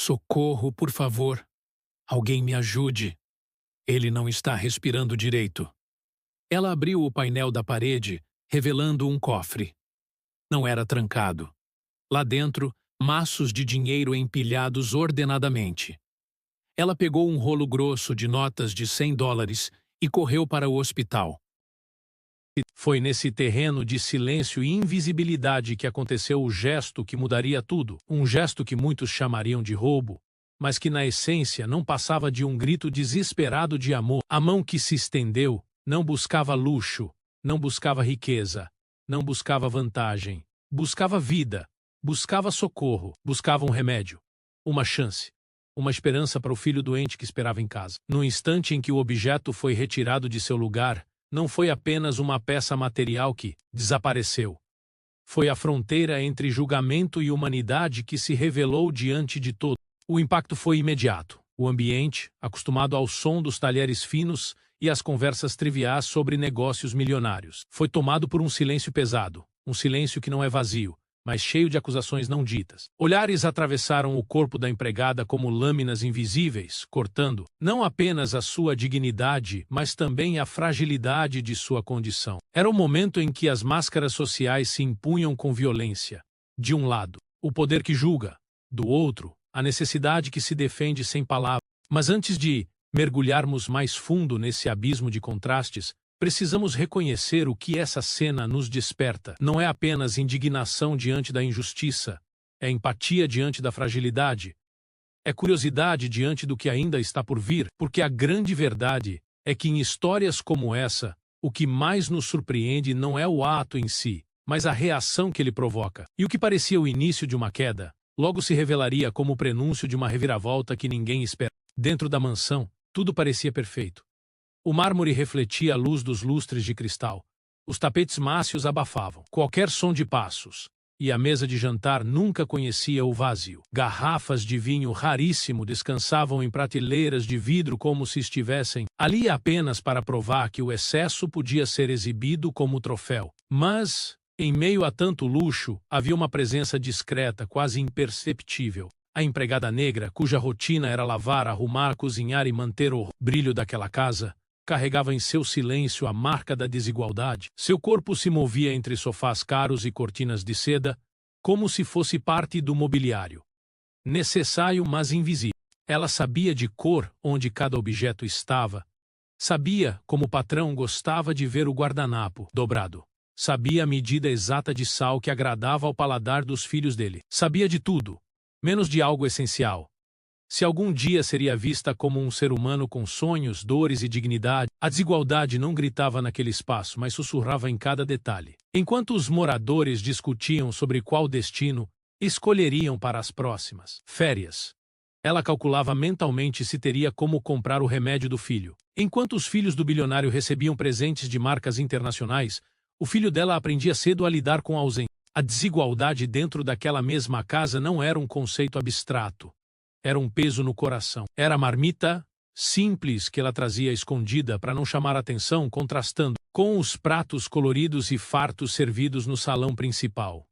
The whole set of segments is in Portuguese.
Socorro, por favor. Alguém me ajude. Ele não está respirando direito. Ela abriu o painel da parede, revelando um cofre. Não era trancado. Lá dentro, maços de dinheiro empilhados ordenadamente. Ela pegou um rolo grosso de notas de $100 e correu para o hospital. Foi nesse terreno de silêncio e invisibilidade que aconteceu o gesto que mudaria tudo. Um gesto que muitos chamariam de roubo, mas que na essência não passava de um grito desesperado de amor. A mão que se estendeu não buscava luxo, não buscava riqueza, não buscava vantagem. Buscava vida, buscava socorro, buscava um remédio, uma chance, uma esperança para o filho doente que esperava em casa. No instante em que o objeto foi retirado de seu lugar, não foi apenas uma peça material que desapareceu. Foi a fronteira entre julgamento e humanidade que se revelou diante de todos. O impacto foi imediato. O ambiente, acostumado ao som dos talheres finos e às conversas triviais sobre negócios milionários, foi tomado por um silêncio pesado, um silêncio que não é vazio, mas cheio de acusações não ditas. Olhares atravessaram o corpo da empregada como lâminas invisíveis, cortando não apenas a sua dignidade, mas também a fragilidade de sua condição. Era o momento em que as máscaras sociais se impunham com violência. De um lado, o poder que julga; do outro, a necessidade que se defende sem palavras. Mas antes de mergulharmos mais fundo nesse abismo de contrastes, precisamos reconhecer o que essa cena nos desperta. Não é apenas indignação diante da injustiça, é empatia diante da fragilidade, é curiosidade diante do que ainda está por vir, porque a grande verdade é que em histórias como essa, o que mais nos surpreende não é o ato em si, mas a reação que ele provoca. E o que parecia o início de uma queda, logo se revelaria como o prenúncio de uma reviravolta que ninguém espera. Dentro da mansão, tudo parecia perfeito. O mármore refletia a luz dos lustres de cristal. Os tapetes mácios abafavam qualquer som de passos. E a mesa de jantar nunca conhecia o vazio. Garrafas de vinho raríssimo descansavam em prateleiras de vidro como se estivessem ali apenas para provar que o excesso podia ser exibido como troféu. Mas, em meio a tanto luxo, havia uma presença discreta, quase imperceptível. A empregada negra, cuja rotina era lavar, arrumar, cozinhar e manter o brilho daquela casa, carregava em seu silêncio a marca da desigualdade. Seu corpo se movia entre sofás caros e cortinas de seda, como se fosse parte do mobiliário. Necessário, mas invisível. Ela sabia de cor onde cada objeto estava. Sabia como o patrão gostava de ver o guardanapo dobrado. Sabia a medida exata de sal que agradava ao paladar dos filhos dele. Sabia de tudo, menos de algo essencial. Se algum dia seria vista como um ser humano com sonhos, dores e dignidade, a desigualdade não gritava naquele espaço, mas sussurrava em cada detalhe. Enquanto os moradores discutiam sobre qual destino escolheriam para as próximas férias, ela calculava mentalmente se teria como comprar o remédio do filho. Enquanto os filhos do bilionário recebiam presentes de marcas internacionais, o filho dela aprendia cedo a lidar com a ausência. A desigualdade dentro daquela mesma casa não era um conceito abstrato. Era um peso no coração. Era a marmita simples que ela trazia escondida para não chamar atenção, contrastando com os pratos coloridos e fartos servidos no salão principal.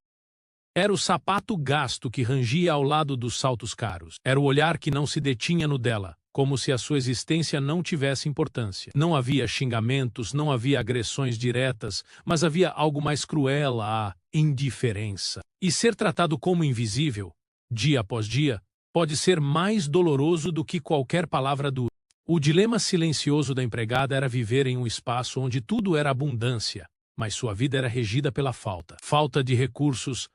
Era o sapato gasto que rangia ao lado dos saltos caros. Era o olhar que não se detinha no dela, como se a sua existência não tivesse importância. Não havia xingamentos, não havia agressões diretas, mas havia algo mais cruel, a indiferença. E ser tratado como invisível, dia após dia, pode ser mais doloroso do que qualquer palavra dura. O dilema silencioso da empregada era viver em um espaço onde tudo era abundância, mas sua vida era regida pela falta. Falta de recursos,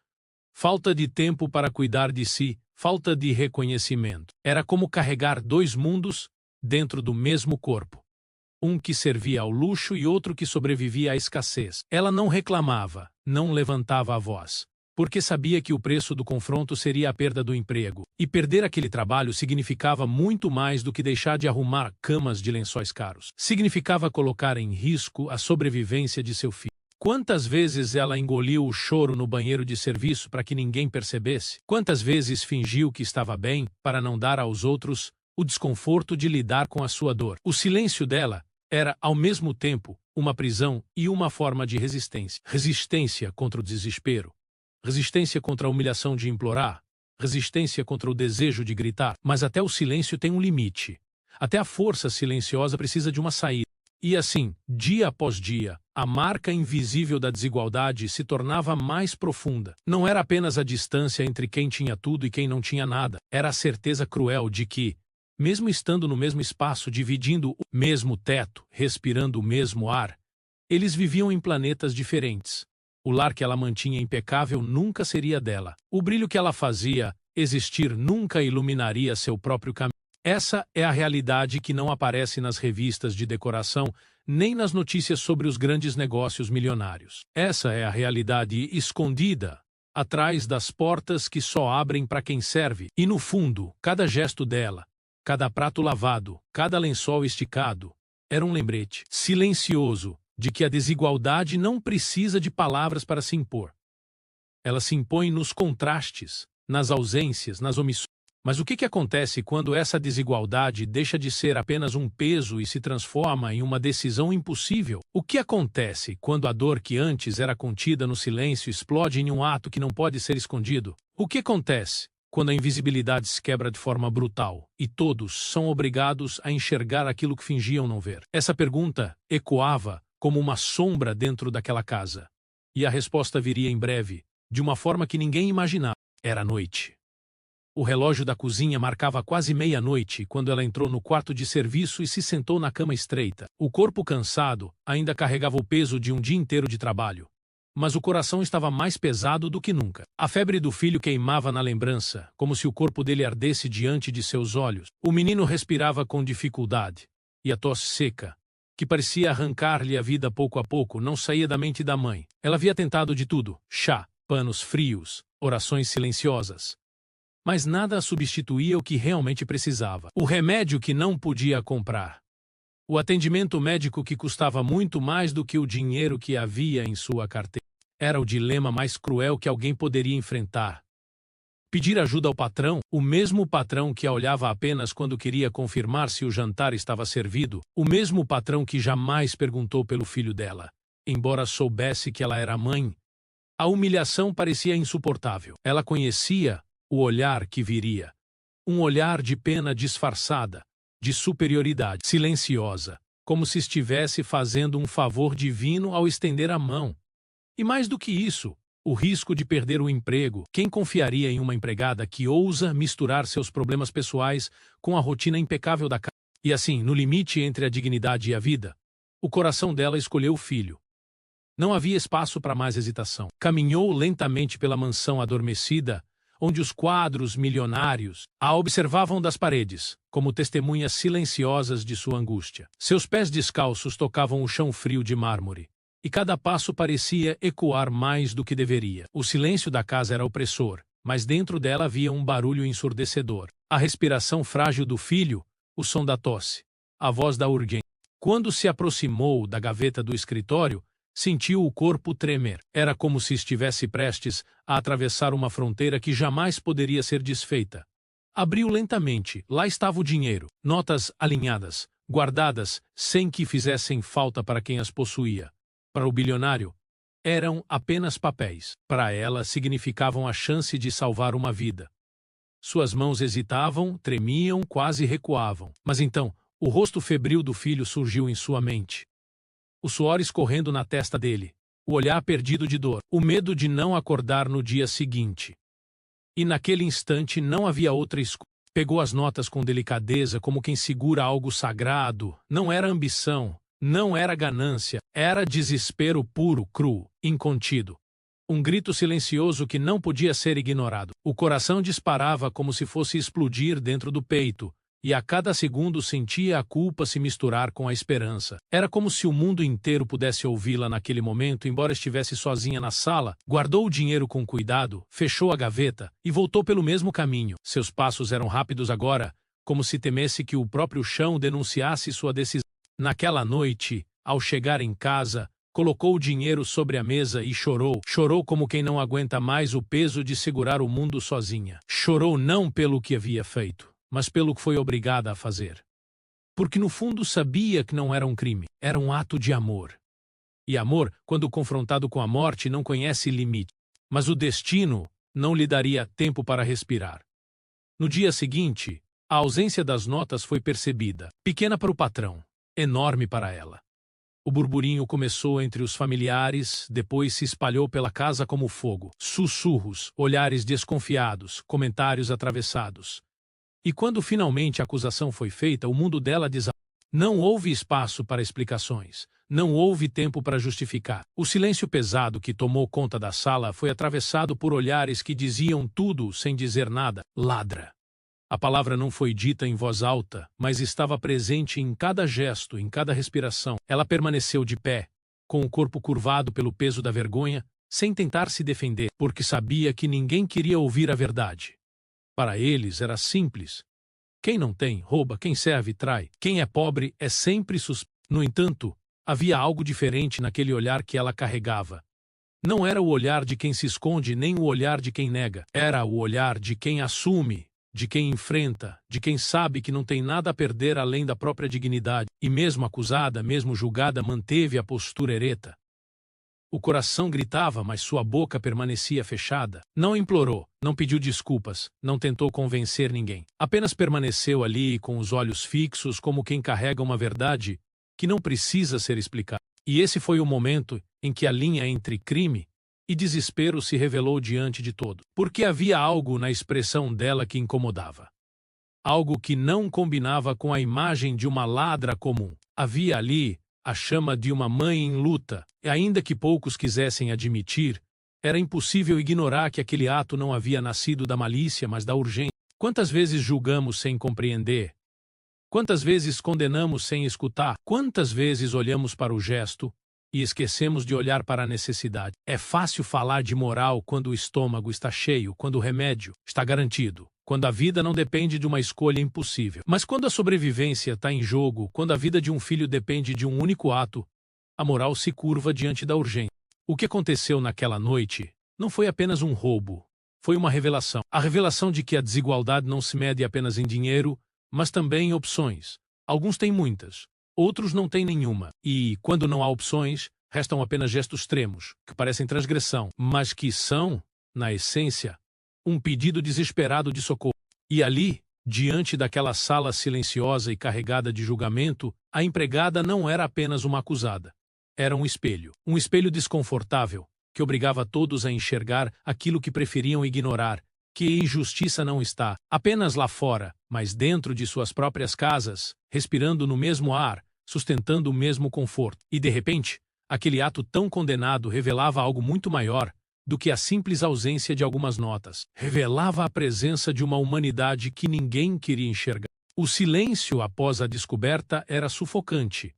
falta de tempo para cuidar de si, falta de reconhecimento. Era como carregar dois mundos dentro do mesmo corpo. Um que servia ao luxo e outro que sobrevivia à escassez. Ela não reclamava, não levantava a voz, porque sabia que o preço do confronto seria a perda do emprego. E perder aquele trabalho significava muito mais do que deixar de arrumar camas de lençóis caros. Significava colocar em risco a sobrevivência de seu filho. Quantas vezes ela engoliu o choro no banheiro de serviço para que ninguém percebesse? Quantas vezes fingiu que estava bem para não dar aos outros o desconforto de lidar com a sua dor? O silêncio dela era, ao mesmo tempo, uma prisão e uma forma de resistência. Resistência contra o desespero. Resistência contra a humilhação de implorar, resistência contra o desejo de gritar, mas até o silêncio tem um limite. Até a força silenciosa precisa de uma saída. E assim, dia após dia, a marca invisível da desigualdade se tornava mais profunda. Não era apenas a distância entre quem tinha tudo e quem não tinha nada. Era a certeza cruel de que, mesmo estando no mesmo espaço, dividindo o mesmo teto, respirando o mesmo ar, eles viviam em planetas diferentes. O lar que ela mantinha impecável nunca seria dela. O brilho que ela fazia existir nunca iluminaria seu próprio caminho. Essa é a realidade que não aparece nas revistas de decoração, nem nas notícias sobre os grandes negócios milionários. Essa é a realidade escondida, atrás das portas que só abrem para quem serve. E no fundo, cada gesto dela, cada prato lavado, cada lençol esticado, era um lembrete silencioso de que a desigualdade não precisa de palavras para se impor. Ela se impõe nos contrastes, nas ausências, nas omissões. Mas o que acontece quando essa desigualdade deixa de ser apenas um peso e se transforma em uma decisão impossível? O que acontece quando a dor que antes era contida no silêncio explode em um ato que não pode ser escondido? O que acontece quando a invisibilidade se quebra de forma brutal e todos são obrigados a enxergar aquilo que fingiam não ver? Essa pergunta ecoava como uma sombra dentro daquela casa. E a resposta viria em breve, de uma forma que ninguém imaginava. Era noite. O relógio da cozinha marcava quase meia-noite quando ela entrou no quarto de serviço e se sentou na cama estreita. O corpo cansado ainda carregava o peso de um dia inteiro de trabalho. Mas o coração estava mais pesado do que nunca. A febre do filho queimava na lembrança, como se o corpo dele ardesse diante de seus olhos. O menino respirava com dificuldade. E a tosse seca, que parecia arrancar-lhe a vida pouco a pouco, não saía da mente da mãe. Ela havia tentado de tudo: chá, panos frios, orações silenciosas. Mas nada substituía o que realmente precisava. O remédio que não podia comprar. O atendimento médico que custava muito mais do que o dinheiro que havia em sua carteira. Era o dilema mais cruel que alguém poderia enfrentar. Pedir ajuda ao patrão, o mesmo patrão que a olhava apenas quando queria confirmar se o jantar estava servido, o mesmo patrão que jamais perguntou pelo filho dela. Embora soubesse que ela era mãe, a humilhação parecia insuportável. Ela conhecia o olhar que viria. Um olhar de pena disfarçada, de superioridade, silenciosa, como se estivesse fazendo um favor divino ao estender a mão. E mais do que isso, o risco de perder o emprego. Quem confiaria em uma empregada que ousa misturar seus problemas pessoais com a rotina impecável da casa? E assim, no limite entre a dignidade e a vida, o coração dela escolheu o filho. Não havia espaço para mais hesitação. Caminhou lentamente pela mansão adormecida, onde os quadros milionários a observavam das paredes, como testemunhas silenciosas de sua angústia. Seus pés descalços tocavam o chão frio de mármore, e cada passo parecia ecoar mais do que deveria. O silêncio da casa era opressor, mas dentro dela havia um barulho ensurdecedor. A respiração frágil do filho, o som da tosse, a voz da urgência. Quando se aproximou da gaveta do escritório, sentiu o corpo tremer. Era como se estivesse prestes a atravessar uma fronteira que jamais poderia ser desfeita. Abriu lentamente. Lá estava o dinheiro. Notas alinhadas, guardadas, sem que fizessem falta para quem as possuía. Para o bilionário, eram apenas papéis. Para ela, significavam a chance de salvar uma vida. Suas mãos hesitavam, tremiam, quase recuavam. Mas então, o rosto febril do filho surgiu em sua mente. O suor escorrendo na testa dele, o olhar perdido de dor, o medo de não acordar no dia seguinte. E naquele instante não havia outra escolha. Pegou as notas com delicadeza, como quem segura algo sagrado. Não era ambição, não era ganância, era desespero puro, cru, incontido. Um grito silencioso que não podia ser ignorado. O coração disparava como se fosse explodir dentro do peito, e a cada segundo sentia a culpa se misturar com a esperança. Era como se o mundo inteiro pudesse ouvi-la naquele momento, embora estivesse sozinha na sala. Guardou o dinheiro com cuidado, fechou a gaveta e voltou pelo mesmo caminho. Seus passos eram rápidos agora, como se temesse que o próprio chão denunciasse sua decisão. Naquela noite, ao chegar em casa, colocou o dinheiro sobre a mesa e chorou. Chorou como quem não aguenta mais o peso de segurar o mundo sozinha. Chorou não pelo que havia feito, mas pelo que foi obrigada a fazer. Porque no fundo sabia que não era um crime, era um ato de amor. E amor, quando confrontado com a morte, não conhece limite. Mas o destino não lhe daria tempo para respirar. No dia seguinte, a ausência das notas foi percebida, pequena para o patrão, enorme para ela. O burburinho começou entre os familiares, depois se espalhou pela casa como fogo. Sussurros, olhares desconfiados, comentários atravessados. E quando finalmente a acusação foi feita, o mundo dela desabou. Não houve espaço para explicações. Não houve tempo para justificar. O silêncio pesado que tomou conta da sala foi atravessado por olhares que diziam tudo sem dizer nada. Ladra. A palavra não foi dita em voz alta, mas estava presente em cada gesto, em cada respiração. Ela permaneceu de pé, com o corpo curvado pelo peso da vergonha, sem tentar se defender, porque sabia que ninguém queria ouvir a verdade. Para eles era simples. Quem não tem, rouba, quem serve, trai. Quem é pobre é sempre suspeito. No entanto, havia algo diferente naquele olhar que ela carregava. Não era o olhar de quem se esconde, nem o olhar de quem nega. Era o olhar de quem assume, de quem enfrenta, de quem sabe que não tem nada a perder além da própria dignidade, e mesmo acusada, mesmo julgada, manteve a postura ereta. O coração gritava, mas sua boca permanecia fechada. Não implorou, não pediu desculpas, não tentou convencer ninguém. Apenas permaneceu ali com os olhos fixos como quem carrega uma verdade que não precisa ser explicada. E esse foi o momento em que a linha entre crime e desespero se revelou diante de todo. Porque havia algo na expressão dela que incomodava. Algo que não combinava com a imagem de uma ladra comum. Havia ali a chama de uma mãe em luta, e ainda que poucos quisessem admitir, era impossível ignorar que aquele ato não havia nascido da malícia, mas da urgência. Quantas vezes julgamos sem compreender? Quantas vezes condenamos sem escutar? Quantas vezes olhamos para o gesto e esquecemos de olhar para a necessidade? É fácil falar de moral quando o estômago está cheio, quando o remédio está garantido, quando a vida não depende de uma escolha impossível. Mas quando a sobrevivência está em jogo, quando a vida de um filho depende de um único ato, a moral se curva diante da urgência. O que aconteceu naquela noite não foi apenas um roubo, foi uma revelação. A revelação de que a desigualdade não se mede apenas em dinheiro, mas também em opções. Alguns têm muitas, outros não têm nenhuma. E, quando não há opções, restam apenas gestos extremos, que parecem transgressão, mas que são, na essência, um pedido desesperado de socorro. E ali, diante daquela sala silenciosa e carregada de julgamento, a empregada não era apenas uma acusada. Era um espelho desconfortável, que obrigava todos a enxergar aquilo que preferiam ignorar, que injustiça não está apenas lá fora, mas dentro de suas próprias casas, respirando no mesmo ar, sustentando o mesmo conforto. E de repente, aquele ato tão condenado revelava algo muito maior do que a simples ausência de algumas notas. Revelava a presença de uma humanidade que ninguém queria enxergar. O silêncio após a descoberta era sufocante.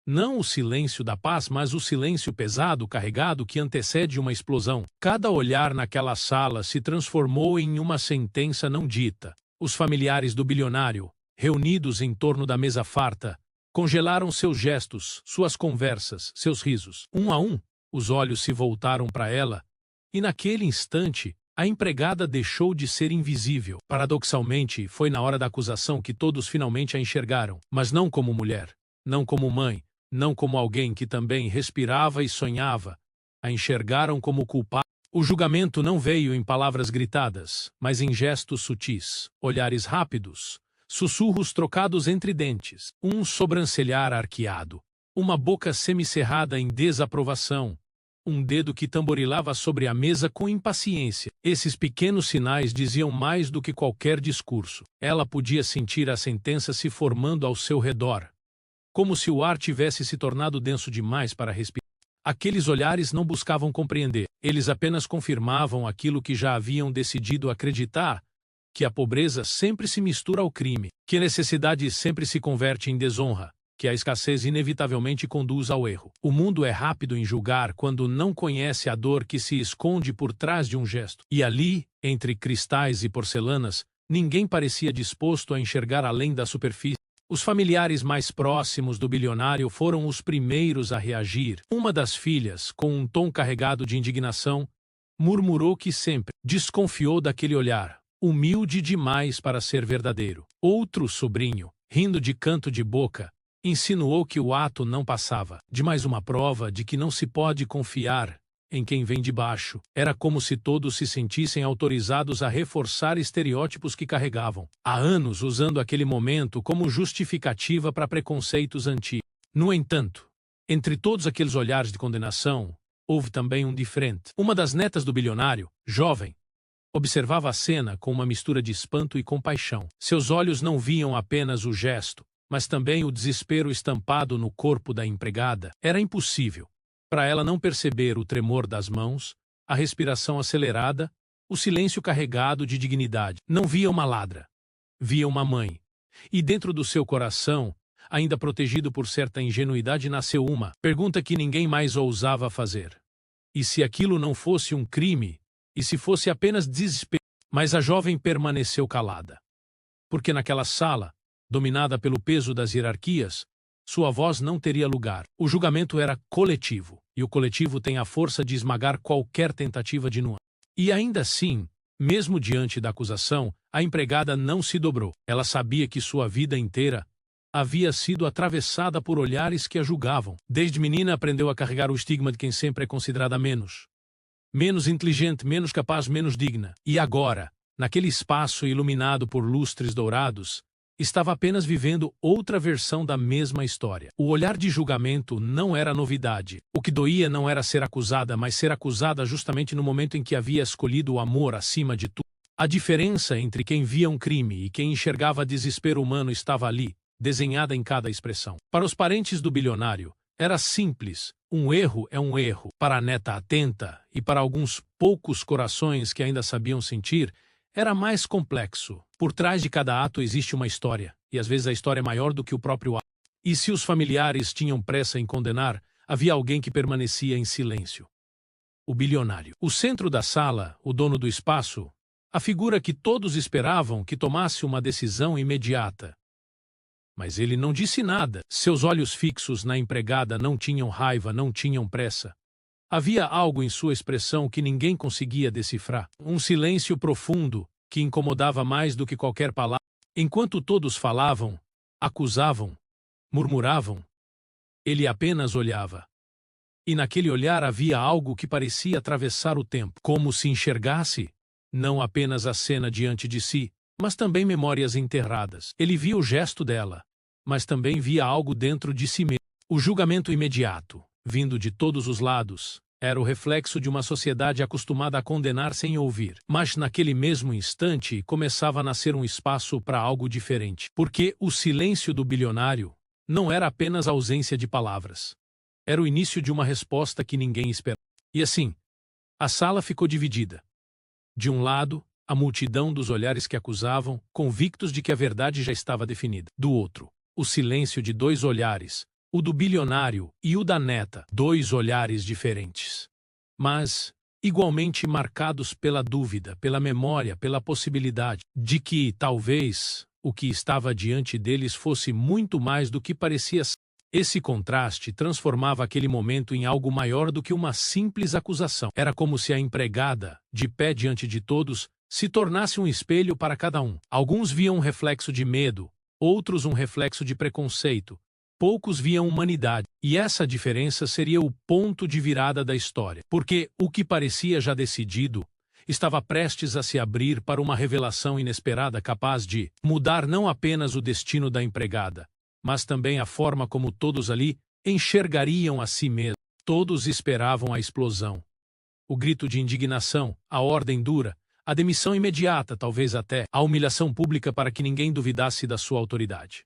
Não o silêncio da paz, mas o silêncio pesado, carregado que antecede uma explosão. Cada olhar naquela sala se transformou em uma sentença não dita. Os familiares do bilionário, reunidos em torno da mesa farta, congelaram seus gestos, suas conversas, seus risos. Um a um, os olhos se voltaram para ela, e naquele instante, a empregada deixou de ser invisível. Paradoxalmente, foi na hora da acusação que todos finalmente a enxergaram, mas não como mulher, não como mãe, não como alguém que também respirava e sonhava. A enxergaram como culpada. O julgamento não veio em palavras gritadas, mas em gestos sutis, olhares rápidos, sussurros trocados entre dentes, um sobrancelhar arqueado, uma boca semicerrada em desaprovação, um dedo que tamborilava sobre a mesa com impaciência. Esses pequenos sinais diziam mais do que qualquer discurso. Ela podia sentir a sentença se formando ao seu redor, como se o ar tivesse se tornado denso demais para respirar. Aqueles olhares não buscavam compreender, eles apenas confirmavam aquilo que já haviam decidido acreditar, que a pobreza sempre se mistura ao crime, que a necessidade sempre se converte em desonra, que a escassez inevitavelmente conduz ao erro. O mundo é rápido em julgar quando não conhece a dor que se esconde por trás de um gesto. E ali, entre cristais e porcelanas, ninguém parecia disposto a enxergar além da superfície. Os familiares mais próximos do bilionário foram os primeiros a reagir. Uma das filhas, com um tom carregado de indignação, murmurou que sempre desconfiou daquele olhar, humilde demais para ser verdadeiro. Outro sobrinho, rindo de canto de boca, insinuou que o ato não passava de mais uma prova de que não se pode confiar em quem vem de baixo. Era como se todos se sentissem autorizados a reforçar estereótipos que carregavam há anos, usando aquele momento como justificativa para preconceitos antigos. No entanto, entre todos aqueles olhares de condenação, houve também um diferente. Uma das netas do bilionário, jovem, observava a cena com uma mistura de espanto e compaixão. Seus olhos não viam apenas o gesto, mas também o desespero estampado no corpo da empregada. Era impossível para ela não perceber o tremor das mãos, a respiração acelerada, o silêncio carregado de dignidade. Não via uma ladra, via uma mãe. E dentro do seu coração, ainda protegido por certa ingenuidade, nasceu uma pergunta que ninguém mais ousava fazer. E se aquilo não fosse um crime? E se fosse apenas desespero? Mas a jovem permaneceu calada. Porque naquela sala, dominada pelo peso das hierarquias, sua voz não teria lugar. O julgamento era coletivo, e o coletivo tem a força de esmagar qualquer tentativa de nuance. E ainda assim, mesmo diante da acusação, a empregada não se dobrou. Ela sabia que sua vida inteira havia sido atravessada por olhares que a julgavam. Desde menina aprendeu a carregar o estigma de quem sempre é considerada menos inteligente, menos capaz, menos digna. E agora, naquele espaço iluminado por lustres dourados, estava apenas vivendo outra versão da mesma história. O olhar de julgamento não era novidade. O que doía não era ser acusada, mas ser acusada justamente no momento em que havia escolhido o amor acima de tudo. A diferença entre quem via um crime e quem enxergava desespero humano estava ali, desenhada em cada expressão. Para os parentes do bilionário, era simples. Um erro é um erro. Para a neta atenta, e para alguns poucos corações que ainda sabiam sentir, era mais complexo. Por trás de cada ato existe uma história, e às vezes a história é maior do que o próprio ato. E se os familiares tinham pressa em condenar, havia alguém que permanecia em silêncio. O bilionário. O centro da sala, o dono do espaço, a figura que todos esperavam que tomasse uma decisão imediata. Mas ele não disse nada. Seus olhos fixos na empregada não tinham raiva, não tinham pressa. Havia algo em sua expressão que ninguém conseguia decifrar. Um silêncio profundo que incomodava mais do que qualquer palavra. Enquanto todos falavam, acusavam, murmuravam, ele apenas olhava. E naquele olhar havia algo que parecia atravessar o tempo, como se enxergasse não apenas a cena diante de si, mas também memórias enterradas. Ele via o gesto dela, mas também via algo dentro de si mesmo. O julgamento imediato, vindo de todos os lados, era o reflexo de uma sociedade acostumada a condenar sem ouvir. Mas naquele mesmo instante começava a nascer um espaço para algo diferente. Porque o silêncio do bilionário não era apenas a ausência de palavras. Era o início de uma resposta que ninguém esperava. E assim, a sala ficou dividida. De um lado, a multidão dos olhares que acusavam, convictos de que a verdade já estava definida. Do outro, o silêncio de dois olhares, o do bilionário e o da neta, dois olhares diferentes, mas igualmente marcados pela dúvida, pela memória, pela possibilidade de que, talvez, o que estava diante deles fosse muito mais do que parecia ser. Esse contraste transformava aquele momento em algo maior do que uma simples acusação. Era como se a empregada, de pé diante de todos, se tornasse um espelho para cada um. Alguns viam um reflexo de medo, outros um reflexo de preconceito. Poucos viam humanidade, e essa diferença seria o ponto de virada da história. Porque o que parecia já decidido estava prestes a se abrir para uma revelação inesperada capaz de mudar não apenas o destino da empregada, mas também a forma como todos ali enxergariam a si mesmos. Todos esperavam a explosão. O grito de indignação, a ordem dura, a demissão imediata, talvez até a humilhação pública para que ninguém duvidasse da sua autoridade.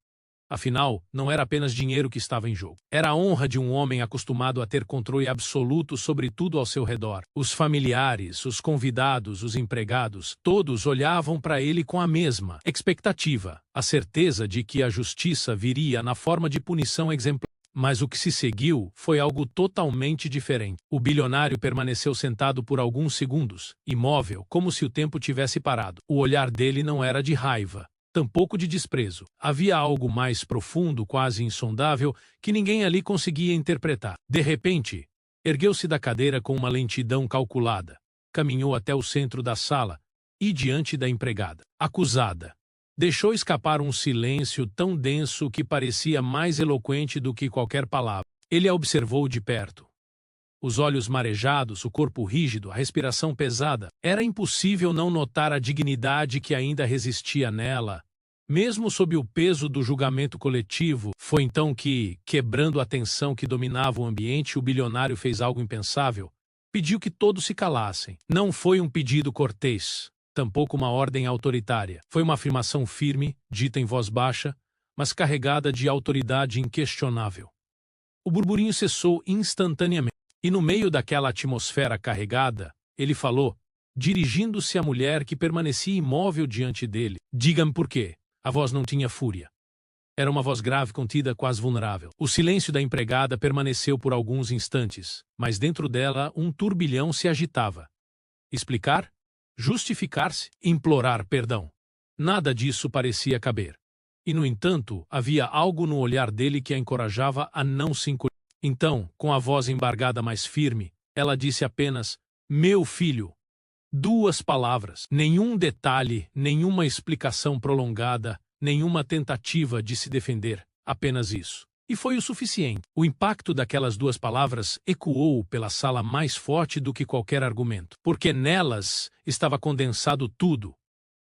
Afinal, não era apenas dinheiro que estava em jogo. Era a honra de um homem acostumado a ter controle absoluto sobre tudo ao seu redor. Os familiares, os convidados, os empregados, todos olhavam para ele com a mesma expectativa, a certeza de que a justiça viria na forma de punição exemplar. Mas o que se seguiu foi algo totalmente diferente. O bilionário permaneceu sentado por alguns segundos, imóvel, como se o tempo tivesse parado. O olhar dele não era de raiva, tampouco de desprezo. Havia algo mais profundo, quase insondável, que ninguém ali conseguia interpretar. De repente, ergueu-se da cadeira com uma lentidão calculada, caminhou até o centro da sala e diante da empregada, acusada. Deixou escapar um silêncio tão denso que parecia mais eloquente do que qualquer palavra. Ele a observou de perto. Os olhos marejados, o corpo rígido, a respiração pesada. Era impossível não notar a dignidade que ainda resistia nela, mesmo sob o peso do julgamento coletivo. Foi então que, quebrando a tensão que dominava o ambiente, o bilionário fez algo impensável. Pediu que todos se calassem. Não foi um pedido cortês, tampouco uma ordem autoritária. Foi uma afirmação firme, dita em voz baixa, mas carregada de autoridade inquestionável. O burburinho cessou instantaneamente, e no meio daquela atmosfera carregada, ele falou, dirigindo-se à mulher que permanecia imóvel diante dele. Diga-me por quê. A voz não tinha fúria. Era uma voz grave, contida, quase vulnerável. O silêncio da empregada permaneceu por alguns instantes, mas dentro dela um turbilhão se agitava. Explicar? Justificar-se? Implorar perdão? Nada disso parecia caber. E, no entanto, havia algo no olhar dele que a encorajava a não se encolher. Então, com a voz embargada mais firme, ela disse apenas, meu filho. 2 palavras, nenhum detalhe, nenhuma explicação prolongada, nenhuma tentativa de se defender, apenas isso. E foi o suficiente. O impacto daquelas 2 palavras ecoou pela sala mais forte do que qualquer argumento, porque nelas estava condensado tudo.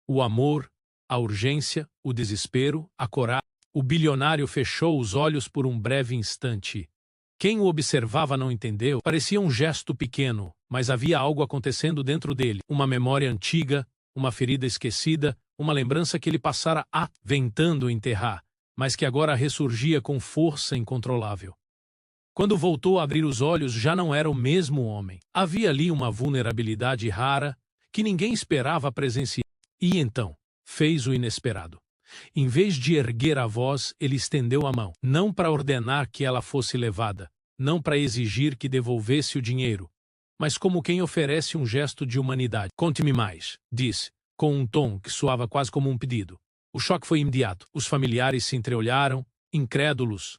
O amor, a urgência, o desespero, a coragem. O bilionário fechou os olhos por um breve instante. Quem o observava não entendeu. Parecia um gesto pequeno, mas havia algo acontecendo dentro dele. Uma memória antiga, uma ferida esquecida, uma lembrança que ele passara tentando enterrar, mas que agora ressurgia com força incontrolável. Quando voltou a abrir os olhos, já não era o mesmo homem. Havia ali uma vulnerabilidade rara que ninguém esperava presenciar. E então, fez o inesperado. Em vez de erguer a voz, ele estendeu a mão, não para ordenar que ela fosse levada, não para exigir que devolvesse o dinheiro, mas como quem oferece um gesto de humanidade. Conte-me mais, disse, com um tom que soava quase como um pedido. O choque foi imediato. Os familiares se entreolharam, incrédulos.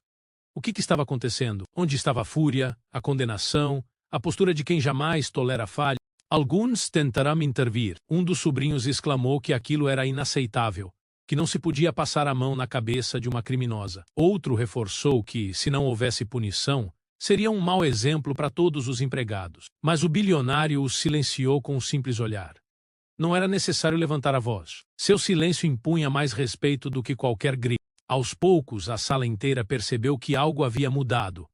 O que estava acontecendo? Onde estava a fúria, a condenação, a postura de quem jamais tolera falha? Alguns tentaram intervir. Um dos sobrinhos exclamou que aquilo era inaceitável, que não se podia passar a mão na cabeça de uma criminosa. Outro reforçou que, se não houvesse punição, seria um mau exemplo para todos os empregados. Mas o bilionário os silenciou com um simples olhar. Não era necessário levantar a voz. Seu silêncio impunha mais respeito do que qualquer grito. Aos poucos, a sala inteira percebeu que algo havia mudado.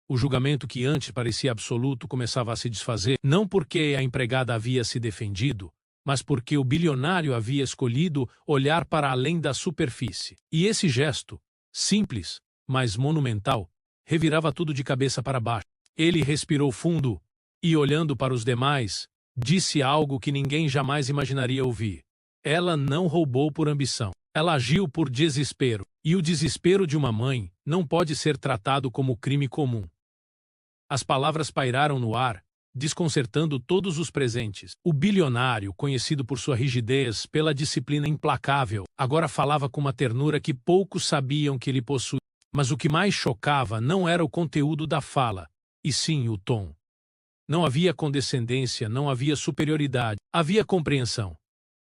O julgamento que antes parecia absoluto começava a se desfazer, não porque a empregada havia se defendido, mas porque o bilionário havia escolhido olhar para além da superfície. E esse gesto, simples, mas monumental, revirava tudo de cabeça para baixo. Ele respirou fundo e, olhando para os demais, disse algo que ninguém jamais imaginaria ouvir. Ela não roubou por ambição. Ela agiu por desespero. E o desespero de uma mãe não pode ser tratado como crime comum. As palavras pairaram no ar, desconcertando todos os presentes. O bilionário, conhecido por sua rigidez, pela disciplina implacável, agora falava com uma ternura que poucos sabiam que ele possuía. Mas o que mais chocava não era o conteúdo da fala, e sim o tom. Não havia condescendência, não havia superioridade, havia compreensão.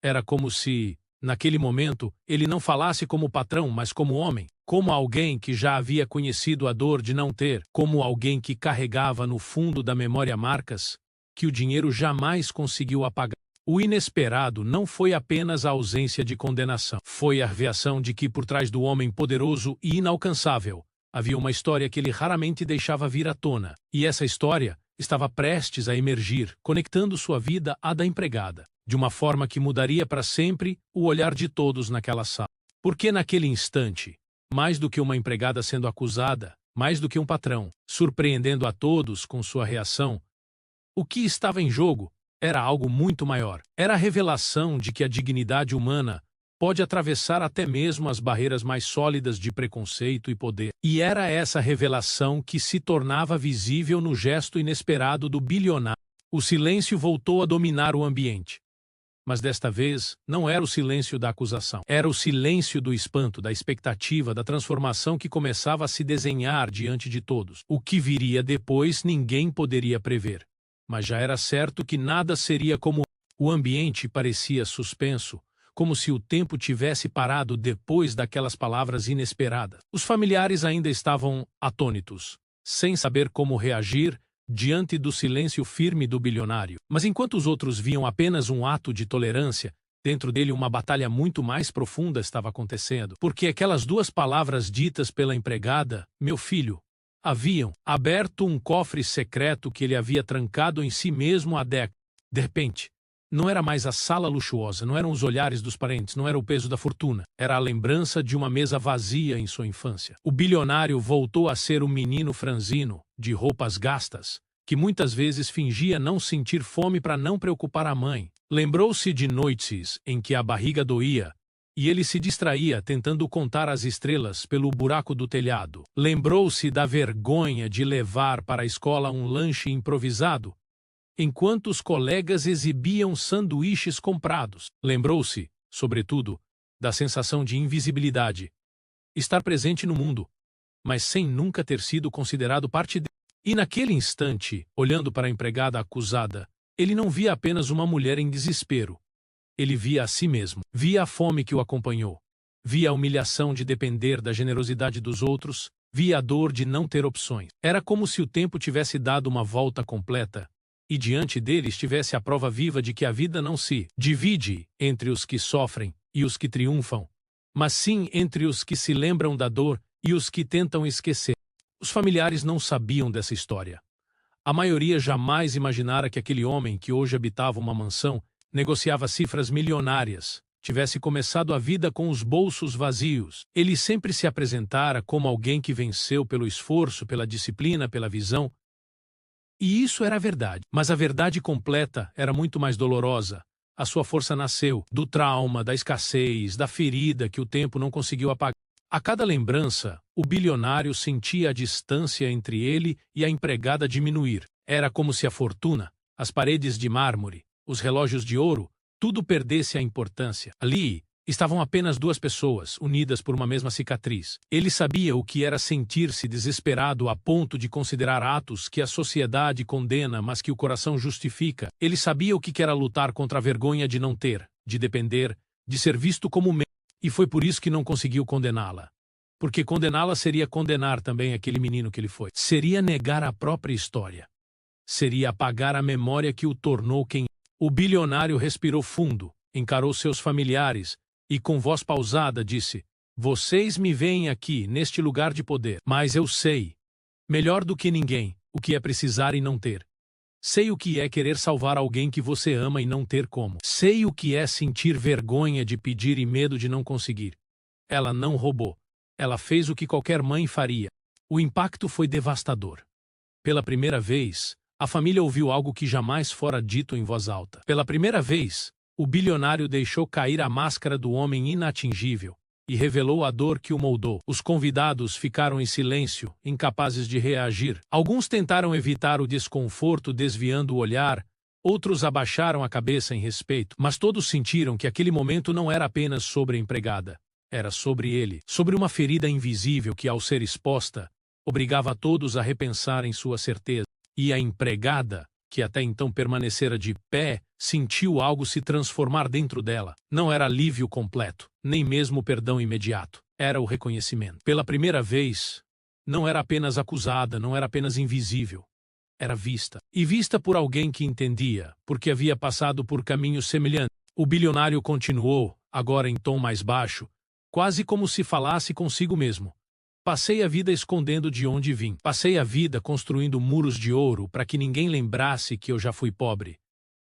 Era como se, naquele momento, ele não falasse como patrão, mas como homem, como alguém que já havia conhecido a dor de não ter, como alguém que carregava no fundo da memória marcas que o dinheiro jamais conseguiu apagar. O inesperado não foi apenas a ausência de condenação, foi a revelação de que por trás do homem poderoso e inalcançável havia uma história que ele raramente deixava vir à tona, e essa história estava prestes a emergir, conectando sua vida à da empregada, de uma forma que mudaria para sempre o olhar de todos naquela sala. Porque naquele instante, mais do que uma empregada sendo acusada, mais do que um patrão, surpreendendo a todos com sua reação, o que estava em jogo era algo muito maior. Era a revelação de que a dignidade humana pode atravessar até mesmo as barreiras mais sólidas de preconceito e poder. E era essa revelação que se tornava visível no gesto inesperado do bilionário. O silêncio voltou a dominar o ambiente. Mas desta vez, não era o silêncio da acusação. Era o silêncio do espanto, da expectativa, da transformação que começava a se desenhar diante de todos. O que viria depois ninguém poderia prever. Mas já era certo que nada seria como... O ambiente parecia suspenso, como se o tempo tivesse parado depois daquelas palavras inesperadas. Os familiares ainda estavam atônitos, sem saber como reagir, diante do silêncio firme do bilionário. Mas enquanto os outros viam apenas um ato de tolerância, dentro dele uma batalha muito mais profunda estava acontecendo. Porque aquelas duas palavras ditas pela empregada, meu filho, haviam aberto um cofre secreto que ele havia trancado em si mesmo há décadas. De repente, não era mais a sala luxuosa, não eram os olhares dos parentes, não era o peso da fortuna. Era a lembrança de uma mesa vazia em sua infância. O bilionário voltou a ser um menino franzino, de roupas gastas, que muitas vezes fingia não sentir fome para não preocupar a mãe. Lembrou-se de noites em que a barriga doía, e ele se distraía tentando contar as estrelas pelo buraco do telhado. Lembrou-se da vergonha de levar para a escola um lanche improvisado, enquanto os colegas exibiam sanduíches comprados. Lembrou-se, sobretudo, da sensação de invisibilidade. Estar presente no mundo, mas sem nunca ter sido considerado parte dele. E naquele instante, olhando para a empregada acusada, ele não via apenas uma mulher em desespero. Ele via a si mesmo, via a fome que o acompanhou, via a humilhação de depender da generosidade dos outros, via a dor de não ter opções. Era como se o tempo tivesse dado uma volta completa, e diante dele estivesse a prova viva de que a vida não se divide entre os que sofrem e os que triunfam, mas sim entre os que se lembram da dor e os que tentam esquecer. Os familiares não sabiam dessa história. A maioria jamais imaginara que aquele homem que hoje habitava uma mansão, negociava cifras milionárias, tivesse começado a vida com os bolsos vazios. Ele sempre se apresentara como alguém que venceu pelo esforço, pela disciplina, pela visão. E isso era a verdade. Mas a verdade completa era muito mais dolorosa. A sua força nasceu do trauma, da escassez, da ferida que o tempo não conseguiu apagar. A cada lembrança, o bilionário sentia a distância entre ele e a empregada diminuir. Era como se a fortuna, as paredes de mármore, os relógios de ouro, tudo perdesse a importância. Ali estavam apenas duas pessoas, unidas por uma mesma cicatriz. Ele sabia o que era sentir-se desesperado a ponto de considerar atos que a sociedade condena, mas que o coração justifica. Ele sabia o que era lutar contra a vergonha de não ter, de depender, de ser visto como menos. E foi por isso que não conseguiu condená-la. Porque condená-la seria condenar também aquele menino que ele foi. Seria negar a própria história. Seria apagar a memória que o tornou quem. O bilionário respirou fundo, encarou seus familiares e, com voz pausada, disse: "Vocês me veem aqui, neste lugar de poder, mas eu sei, melhor do que ninguém, o que é precisar e não ter. Sei o que é querer salvar alguém que você ama e não ter como. Sei o que é sentir vergonha de pedir e medo de não conseguir." Ela não roubou. Ela fez o que qualquer mãe faria. O impacto foi devastador. Pela primeira vez, a família ouviu algo que jamais fora dito em voz alta. Pela primeira vez, o bilionário deixou cair a máscara do homem inatingível e revelou a dor que o moldou. Os convidados ficaram em silêncio, incapazes de reagir. Alguns tentaram evitar o desconforto desviando o olhar, outros abaixaram a cabeça em respeito, mas todos sentiram que aquele momento não era apenas sobre a empregada. Era sobre ele, sobre uma ferida invisível que, ao ser exposta, obrigava a todos a repensarem sua certeza. E a empregada, que até então permanecera de pé, sentiu algo se transformar dentro dela. Não era alívio completo, nem mesmo perdão imediato. Era o reconhecimento. Pela primeira vez, não era apenas acusada, não era apenas invisível. Era vista. E vista por alguém que entendia, porque havia passado por caminhos semelhantes. O bilionário continuou, agora em tom mais baixo, quase como se falasse consigo mesmo. Passei a vida escondendo de onde vim. Passei a vida construindo muros de ouro para que ninguém lembrasse que eu já fui pobre.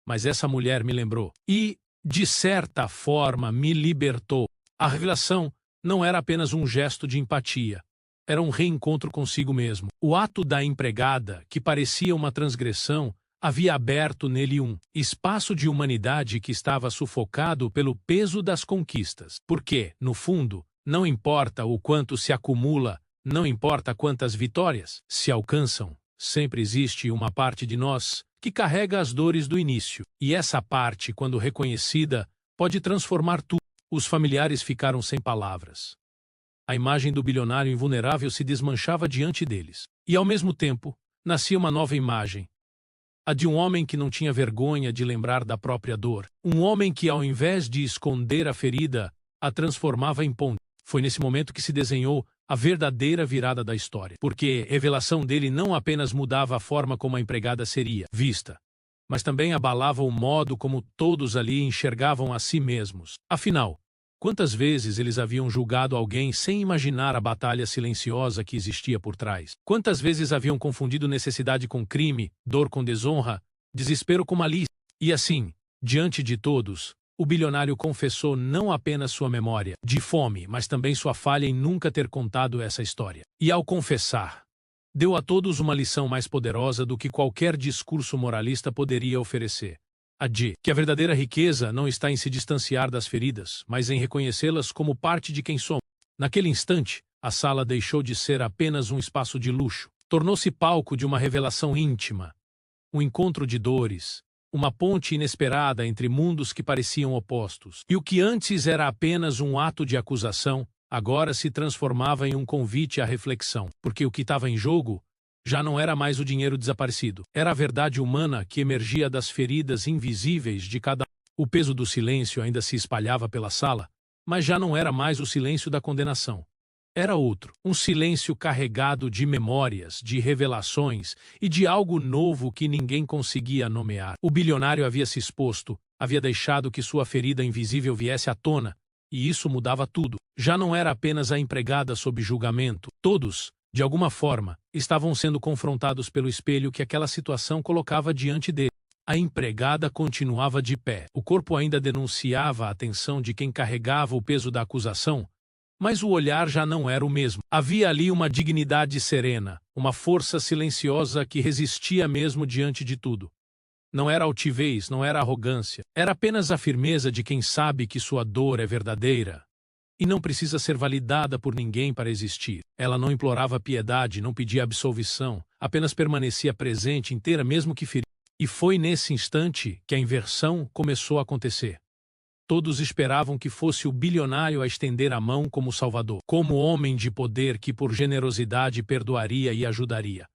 Mas essa mulher me lembrou. E, de certa forma, me libertou. A revelação não era apenas um gesto de empatia. Era um reencontro consigo mesmo. O ato da empregada, que parecia uma transgressão, havia aberto nele um espaço de humanidade que estava sufocado pelo peso das conquistas. Porque, no fundo, não importa o quanto se acumula, não importa quantas vitórias se alcançam, sempre existe uma parte de nós que carrega as dores do início. E essa parte, quando reconhecida, pode transformar tudo. Os familiares ficaram sem palavras. A imagem do bilionário invulnerável se desmanchava diante deles. E, ao mesmo tempo, nascia uma nova imagem. A de um homem que não tinha vergonha de lembrar da própria dor. Um homem que, ao invés de esconder a ferida, a transformava em ponte. Foi nesse momento que se desenhou a verdadeira virada da história, porque a revelação dele não apenas mudava a forma como a empregada seria vista, mas também abalava o modo como todos ali enxergavam a si mesmos. Afinal, quantas vezes eles haviam julgado alguém sem imaginar a batalha silenciosa que existia por trás? Quantas vezes haviam confundido necessidade com crime, dor com desonra, desespero com malícia? E assim, diante de todos, o bilionário confessou não apenas sua memória de fome, mas também sua falha em nunca ter contado essa história. E ao confessar, deu a todos uma lição mais poderosa do que qualquer discurso moralista poderia oferecer. A de que a verdadeira riqueza não está em se distanciar das feridas, mas em reconhecê-las como parte de quem somos. Naquele instante, a sala deixou de ser apenas um espaço de luxo. Tornou-se palco de uma revelação íntima, um encontro de dores, uma ponte inesperada entre mundos que pareciam opostos. E o que antes era apenas um ato de acusação, agora se transformava em um convite à reflexão, porque o que estava em jogo já não era mais o dinheiro desaparecido. Era a verdade humana que emergia das feridas invisíveis de cada um. O peso do silêncio ainda se espalhava pela sala, mas já não era mais o silêncio da condenação. Era outro, um silêncio carregado de memórias, de revelações e de algo novo que ninguém conseguia nomear. O bilionário havia se exposto, havia deixado que sua ferida invisível viesse à tona, e isso mudava tudo. Já não era apenas a empregada sob julgamento. Todos, de alguma forma, estavam sendo confrontados pelo espelho que aquela situação colocava diante dele. A empregada continuava de pé. O corpo ainda denunciava a atenção de quem carregava o peso da acusação, mas o olhar já não era o mesmo. Havia ali uma dignidade serena, uma força silenciosa que resistia mesmo diante de tudo. Não era altivez, não era arrogância. Era apenas a firmeza de quem sabe que sua dor é verdadeira e não precisa ser validada por ninguém para existir. Ela não implorava piedade, não pedia absolvição, apenas permanecia presente inteira mesmo que ferida. E foi nesse instante que a inversão começou a acontecer. Todos esperavam que fosse o bilionário a estender a mão como salvador, como homem de poder que por generosidade perdoaria e ajudaria.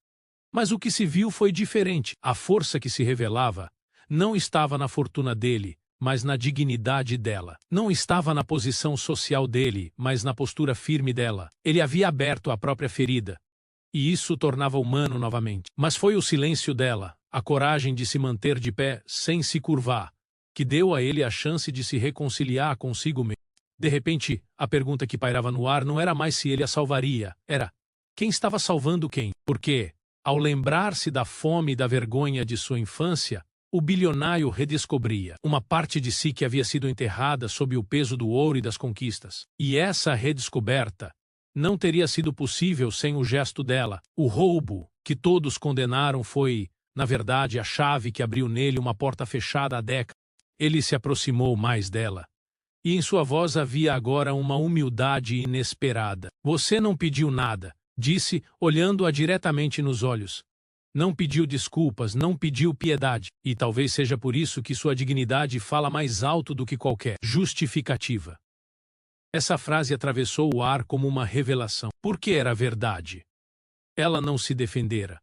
Mas o que se viu foi diferente. A força que se revelava não estava na fortuna dele, mas na dignidade dela. Não estava na posição social dele, mas na postura firme dela. Ele havia aberto a própria ferida, e isso o tornava humano novamente. Mas foi o silêncio dela, a coragem de se manter de pé sem se curvar, que deu a ele a chance de se reconciliar consigo mesmo. De repente, a pergunta que pairava no ar não era mais se ele a salvaria, era quem estava salvando quem? Porque, ao lembrar-se da fome e da vergonha de sua infância, o bilionário redescobria uma parte de si que havia sido enterrada sob o peso do ouro e das conquistas. E essa redescoberta não teria sido possível sem o gesto dela. O roubo que todos condenaram foi, na verdade, a chave que abriu nele uma porta fechada há décadas. Ele se aproximou mais dela, e em sua voz havia agora uma humildade inesperada. Você não pediu nada, disse, olhando-a diretamente nos olhos. Não pediu desculpas, não pediu piedade, e talvez seja por isso que sua dignidade fala mais alto do que qualquer justificativa. Essa frase atravessou o ar como uma revelação. Porque era verdade. Ela não se defendera,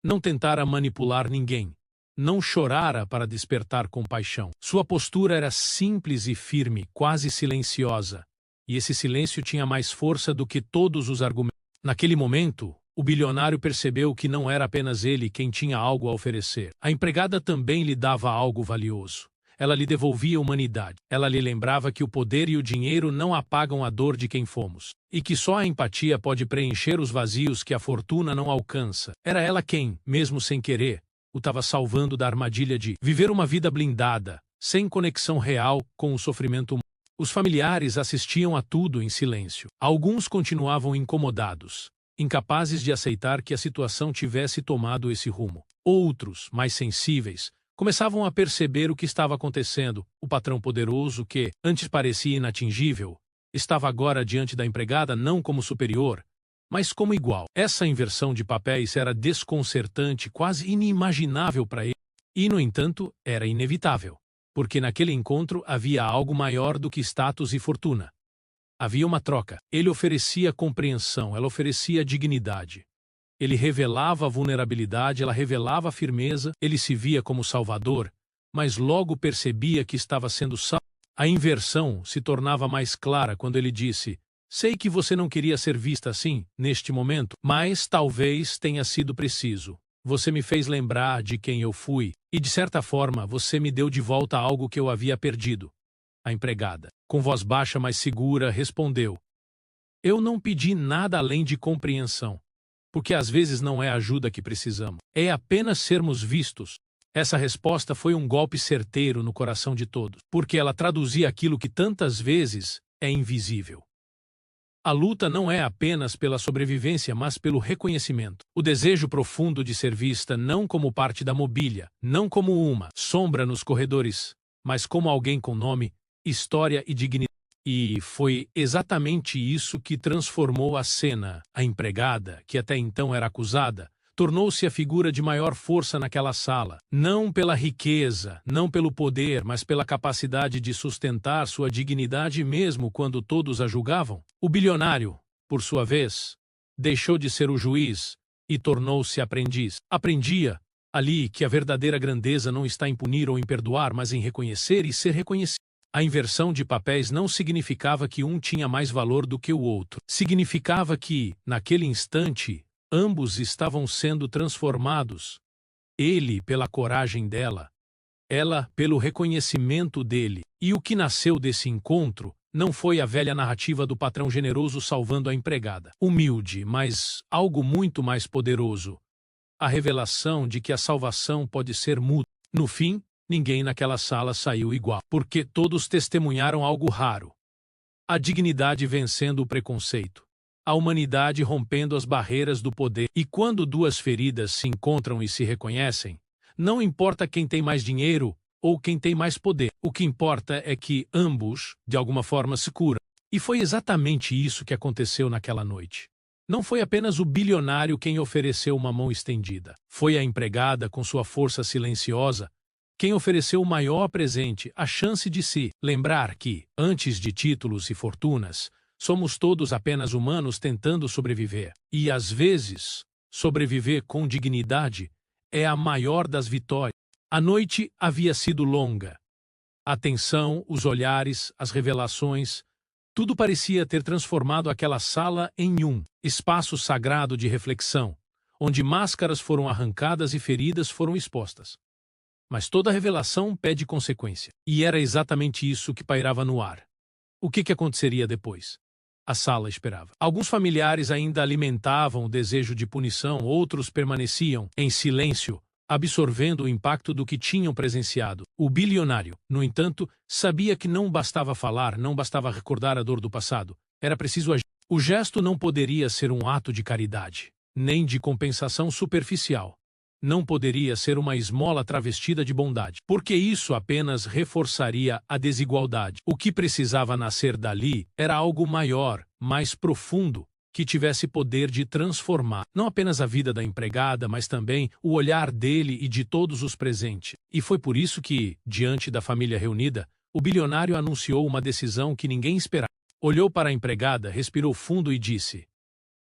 não tentara manipular ninguém. Não chorara para despertar compaixão. Sua postura era simples e firme, quase silenciosa, e esse silêncio tinha mais força do que todos os argumentos. Naquele momento, o bilionário percebeu que não era apenas ele quem tinha algo a oferecer. A empregada também lhe dava algo valioso. Ela lhe devolvia humanidade. Ela lhe lembrava que o poder e o dinheiro não apagam a dor de quem fomos, e que só a empatia pode preencher os vazios que a fortuna não alcança. Era ela quem, mesmo sem querer, o estava salvando da armadilha de viver uma vida blindada, sem conexão real com o sofrimento humano. Os familiares assistiam a tudo em silêncio. Alguns continuavam incomodados, incapazes de aceitar que a situação tivesse tomado esse rumo. Outros, mais sensíveis, começavam a perceber o que estava acontecendo. O patrão poderoso, que antes parecia inatingível, estava agora diante da empregada não como superior, mas como igual. Essa inversão de papéis era desconcertante, quase inimaginável para ele. E, no entanto, era inevitável, porque naquele encontro havia algo maior do que status e fortuna. Havia uma troca. Ele oferecia compreensão, ela oferecia dignidade. Ele revelava a vulnerabilidade, ela revelava a firmeza, ele se via como salvador, mas logo percebia que estava sendo salvo. A inversão se tornava mais clara quando ele disse: Sei que você não queria ser vista assim, neste momento, mas talvez tenha sido preciso. Você me fez lembrar de quem eu fui, e de certa forma você me deu de volta algo que eu havia perdido. A empregada, com voz baixa mas segura, respondeu: Eu não pedi nada além de compreensão. Porque às vezes não é a ajuda que precisamos, é apenas sermos vistos. Essa resposta foi um golpe certeiro no coração de todos, porque ela traduzia aquilo que tantas vezes é invisível. A luta não é apenas pela sobrevivência, mas pelo reconhecimento. O desejo profundo de ser vista não como parte da mobília, não como uma sombra nos corredores, mas como alguém com nome, história e dignidade. E foi exatamente isso que transformou a cena. A empregada, que até então era acusada, tornou-se a figura de maior força naquela sala, não pela riqueza, não pelo poder, mas pela capacidade de sustentar sua dignidade mesmo quando todos a julgavam. O bilionário, por sua vez, deixou de ser o juiz e tornou-se aprendiz. Aprendia, ali, que a verdadeira grandeza não está em punir ou em perdoar, mas em reconhecer e ser reconhecido. A inversão de papéis não significava que um tinha mais valor do que o outro. Significava que, naquele instante, ambos estavam sendo transformados. Ele pela coragem dela, ela pelo reconhecimento dele. E o que nasceu desse encontro não foi a velha narrativa do patrão generoso salvando a empregada. Humilde, mas algo muito mais poderoso. A revelação de que a salvação pode ser mútua. No fim, ninguém naquela sala saiu igual, porque todos testemunharam algo raro. A dignidade vencendo o preconceito. A humanidade rompendo as barreiras do poder. E quando duas feridas se encontram e se reconhecem, não importa quem tem mais dinheiro ou quem tem mais poder. O que importa é que ambos, de alguma forma, se curam. E foi exatamente isso que aconteceu naquela noite. Não foi apenas o bilionário quem ofereceu uma mão estendida. Foi a empregada, com sua força silenciosa, quem ofereceu o maior presente, a chance de se lembrar que, antes de títulos e fortunas, somos todos apenas humanos tentando sobreviver. E, às vezes, sobreviver com dignidade é a maior das vitórias. A noite havia sido longa. A tensão, os olhares, as revelações, tudo parecia ter transformado aquela sala em um espaço sagrado de reflexão, onde máscaras foram arrancadas e feridas foram expostas. Mas toda revelação pede consequência. E era exatamente isso que pairava no ar. O que aconteceria depois? A sala esperava. Alguns familiares ainda alimentavam o desejo de punição, outros permaneciam em silêncio, absorvendo o impacto do que tinham presenciado. O bilionário, no entanto, sabia que não bastava falar, não bastava recordar a dor do passado. Era preciso agir. O gesto não poderia ser um ato de caridade, nem de compensação superficial. Não poderia ser uma esmola travestida de bondade, porque isso apenas reforçaria a desigualdade. O que precisava nascer dali era algo maior, mais profundo, que tivesse poder de transformar não apenas a vida da empregada, mas também o olhar dele e de todos os presentes. E foi por isso que, diante da família reunida, o bilionário anunciou uma decisão que ninguém esperava. Olhou para a empregada, respirou fundo e disse: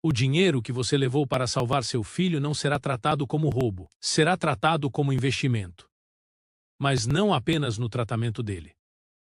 O dinheiro que você levou para salvar seu filho não será tratado como roubo, será tratado como investimento. Mas não apenas no tratamento dele.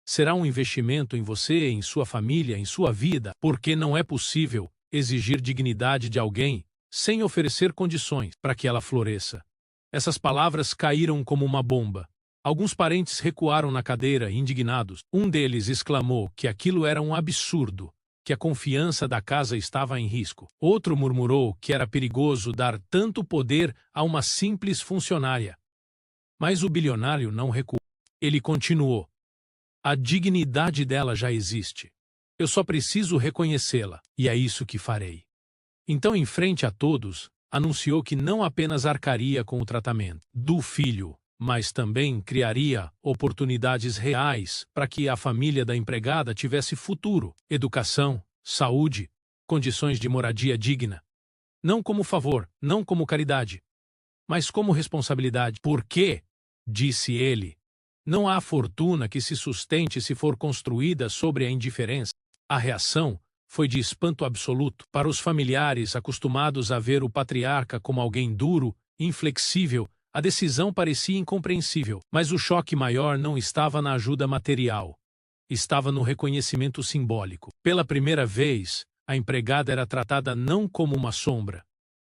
Será um investimento em você, em sua família, em sua vida, porque não é possível exigir dignidade de alguém sem oferecer condições para que ela floresça. Essas palavras caíram como uma bomba. Alguns parentes recuaram na cadeira, indignados. Um deles exclamou que aquilo era um absurdo, que a confiança da casa estava em risco. Outro murmurou que era perigoso dar tanto poder a uma simples funcionária. Mas o bilionário não recuou. Ele continuou: A dignidade dela já existe. Eu só preciso reconhecê-la, e é isso que farei. Então, em frente a todos, anunciou que não apenas arcaria com o tratamento do filho, mas também criaria oportunidades reais para que a família da empregada tivesse futuro, educação, saúde, condições de moradia digna. Não como favor, não como caridade, mas como responsabilidade. Porque, disse ele, não há fortuna que se sustente se for construída sobre a indiferença. A reação foi de espanto absoluto. Para os familiares acostumados a ver o patriarca como alguém duro, inflexível, a decisão parecia incompreensível, mas o choque maior não estava na ajuda material. estava no reconhecimento simbólico. Pela primeira vez, a empregada era tratada não como uma sombra,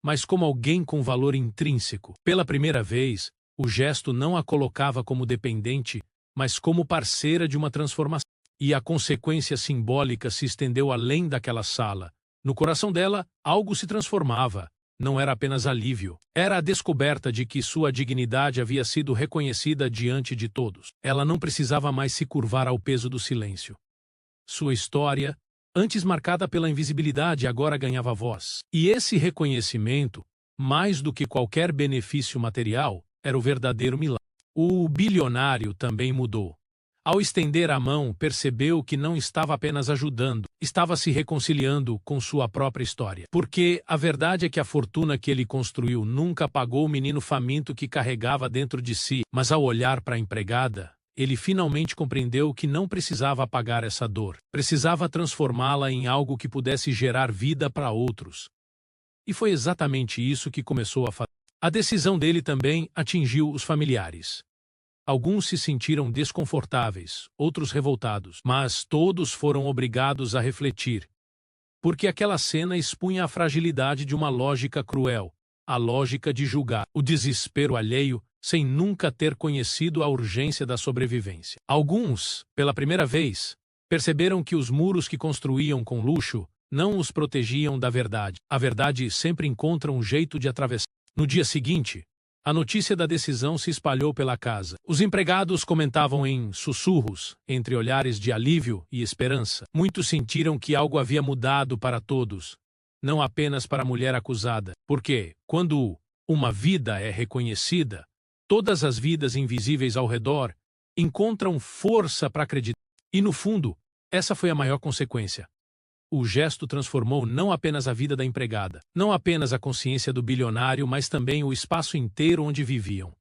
mas como alguém com valor intrínseco. Pela primeira vez, o gesto não a colocava como dependente, mas como parceira de uma transformação. E a consequência simbólica se estendeu além daquela sala. No coração dela, algo se transformava. Não era apenas alívio. Era a descoberta de que sua dignidade havia sido reconhecida diante de todos. Ela não precisava mais se curvar ao peso do silêncio. Sua história, antes marcada pela invisibilidade, agora ganhava voz. E esse reconhecimento, mais do que qualquer benefício material, era o verdadeiro milagre. O bilionário também mudou. Ao estender a mão, percebeu que não estava apenas ajudando, estava se reconciliando com sua própria história. Porque a verdade é que a fortuna que ele construiu nunca pagou o menino faminto que carregava dentro de si, mas ao olhar para a empregada, ele finalmente compreendeu que não precisava apagar essa dor, precisava transformá-la em algo que pudesse gerar vida para outros. E foi exatamente isso que começou a fazer. A decisão dele também atingiu os familiares. Alguns se sentiram desconfortáveis, outros revoltados, mas todos foram obrigados a refletir. Porque aquela cena expunha a fragilidade de uma lógica cruel, a lógica de julgar o desespero alheio sem nunca ter conhecido a urgência da sobrevivência. Alguns, pela primeira vez, perceberam que os muros que construíam com luxo não os protegiam da verdade. A verdade sempre encontra um jeito de atravessar. No dia seguinte, a notícia da decisão se espalhou pela casa. Os empregados comentavam em sussurros, entre olhares de alívio e esperança. Muitos sentiram que algo havia mudado para todos, não apenas para a mulher acusada. Porque, quando uma vida é reconhecida, todas as vidas invisíveis ao redor encontram força para acreditar. E, no fundo, essa foi a maior consequência. O gesto transformou não apenas a vida da empregada, não apenas a consciência do bilionário, mas também o espaço inteiro onde viviam.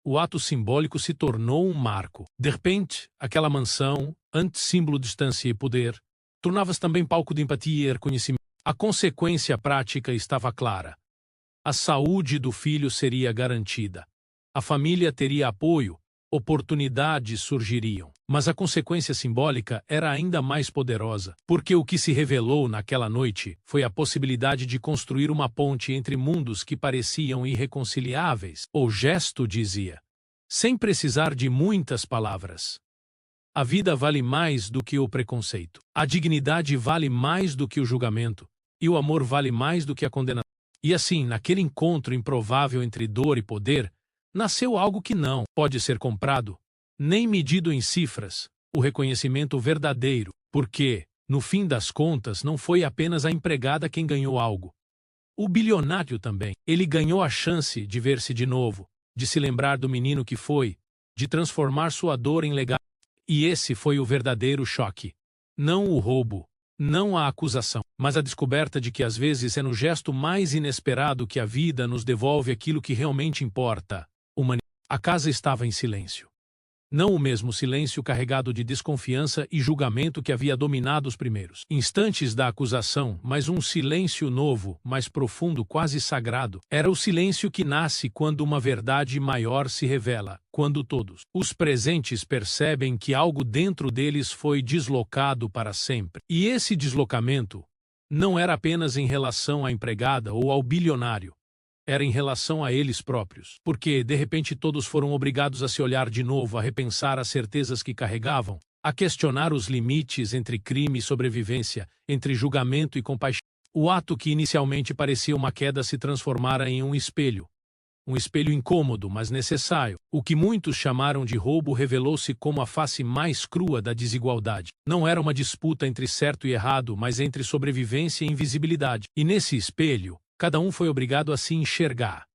O ato simbólico se tornou um marco. De repente, aquela mansão, antes símbolo de distância e poder, tornava-se também palco de empatia e reconhecimento. A consequência prática estava clara. A saúde do filho seria garantida. A família teria apoio, oportunidades surgiriam. Mas a consequência simbólica era ainda mais poderosa, porque o que se revelou naquela noite foi a possibilidade de construir uma ponte entre mundos que pareciam irreconciliáveis. O gesto dizia, sem precisar de muitas palavras: a vida vale mais do que o preconceito. A dignidade vale mais do que o julgamento. E o amor vale mais do que a condenação. E assim, naquele encontro improvável entre dor e poder, nasceu algo que não pode ser comprado, nem medido em cifras, o reconhecimento verdadeiro, porque, no fim das contas, não foi apenas a empregada quem ganhou algo. O bilionário também. Ele ganhou a chance de ver-se de novo, de se lembrar do menino que foi, de transformar sua dor em legado. E esse foi o verdadeiro choque. Não o roubo, não a acusação, mas a descoberta de que às vezes é no gesto mais inesperado que a vida nos devolve aquilo que realmente importa. A casa estava em silêncio. Não o mesmo silêncio carregado de desconfiança e julgamento que havia dominado os primeiros instantes da acusação, mas um silêncio novo, mais profundo, quase sagrado. Era o silêncio que nasce quando uma verdade maior se revela, quando todos os presentes percebem que algo dentro deles foi deslocado para sempre. E esse deslocamento não era apenas em relação à empregada ou ao bilionário. Era em relação a eles próprios, porque, de repente, todos foram obrigados a se olhar de novo, a repensar as certezas que carregavam, a questionar os limites entre crime e sobrevivência, entre julgamento e compaixão. O ato que inicialmente parecia uma queda se transformara em um espelho incômodo, mas necessário. O que muitos chamaram de roubo revelou-se como a face mais crua da desigualdade. Não era uma disputa entre certo e errado, mas entre sobrevivência e invisibilidade. E nesse espelho, cada um foi obrigado a se enxergar.